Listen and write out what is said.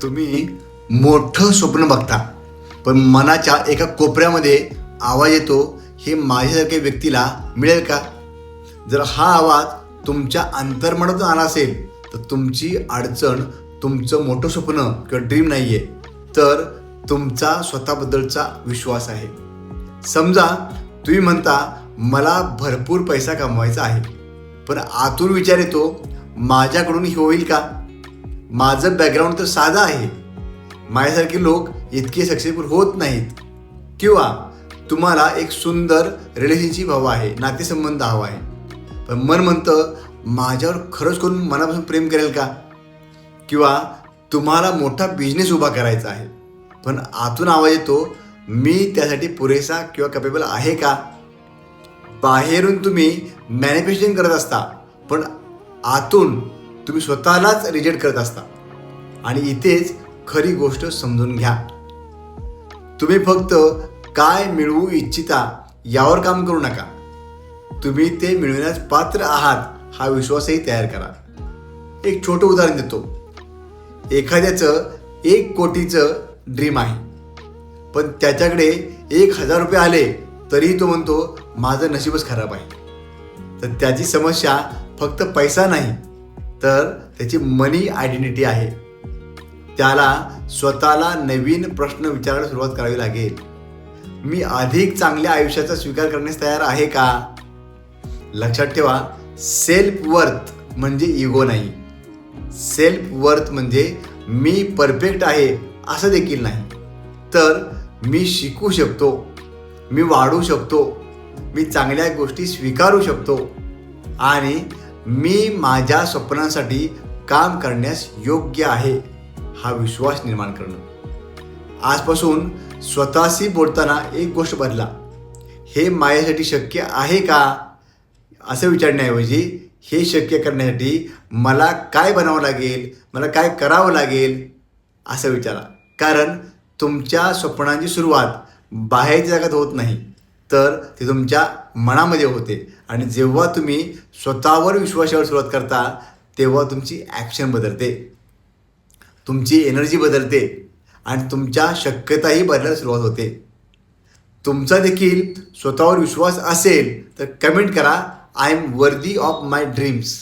तुम्ही मोठं स्वप्न बघता, पण मनाच्या एका कोपऱ्यामध्ये आवाज येतो, हे माझ्यासारख्या व्यक्तीला मिळेल का? जर हा आवाज तुमच्या अंतर्मनातून आला असेल तर तुमची अडचण तुमचं मोठं स्वप्न किंवा ड्रीम नाही आहे, तर तुमचा स्वतःबद्दलचा विश्वास आहे. समजा तुम्ही म्हणता मला भरपूर पैसा कमवायचा आहे, पण आतून विचार येतो माझ्याकडून हे होईल का? माझं बॅकग्राऊंड तर साधं आहे, माझ्यासारखे लोक इतके सक्सेसफुल होत नाहीत. किंवा तुम्हाला एक सुंदर रिलेशनशिप हवा आहे, नातेसंबंध हवा आहे, पण मन म्हणतं माझ्यावर खरंच कोण मनापासून प्रेम करेल का? किंवा तुम्हाला मोठा बिझनेस उभा करायचा आहे, पण आतून आवाज येतो मी त्यासाठी पुरेसा किंवा कॅपेबल आहे का? बाहेरून तुम्ही मॅनिफेस्टेशन करत असता, पण आतून तुम्ही स्वतःलाच रिजेक्ट करत असता. आणि इथेच खरी गोष्ट समजून घ्या. तुम्ही फक्त काय मिळवू इच्छिता यावर काम करू नका, तुम्ही ते मिळवण्यास पात्र आहात हा विश्वासही तयार करा. एक छोटं उदाहरण देतो. एखाद्याचं 1 कोटीचं ड्रीम आहे, पण त्याच्याकडे 1,000 रुपये आले तरीही तो म्हणतो माझं नशीबच खराब आहे. तर त्याची समस्या फक्त पैसा नाही, तर त्याची मनी आयडेंटिटी आहे. त्याला स्वतःला नवीन प्रश्न विचारायला सुरुवात करावी लागेल. मी अधिक चांगल्या आयुष्याचा स्वीकार करण्यास तयार आहे का? लक्षात ठेवा, सेल्फ वर्थ म्हणजे इगो नाही. सेल्फ वर्थ म्हणजे मी परफेक्ट आहे असं देखील नाही, तर मी शिकू शकतो, मी वाढू शकतो, मी चांगल्या गोष्टी स्वीकारू शकतो आणि मी माझ्या स्वप्नांसाठी काम करण्यास योग्य आहे हा विश्वास निर्माण करणं. आजपासून स्वतःशी बोलताना एक गोष्ट बदला, हे माझ्यासाठी शक्य आहे का असं विचारण्याऐवजी हे शक्य करण्यासाठी मला काय बनावं लागेल, मला काय करावं लागेल असं विचारा. कारण तुमच्या स्वप्नांची सुरुवात बाहेरच्या जगात होत नाही, तर ते तुमच्या मनामध्ये होते. आणि जेव्हा तुम्ही स्वतःवर विश्वासावर सुरुवात करता तेव्हा तुमची ॲक्शन बदलते, तुमची एनर्जी बदलते आणि तुमच्या शक्यताही बदलायला सुरुवात होते. तुमचा देखील स्वतःवर विश्वास असेल तर कमेंट करा, I am worthy of my dreams.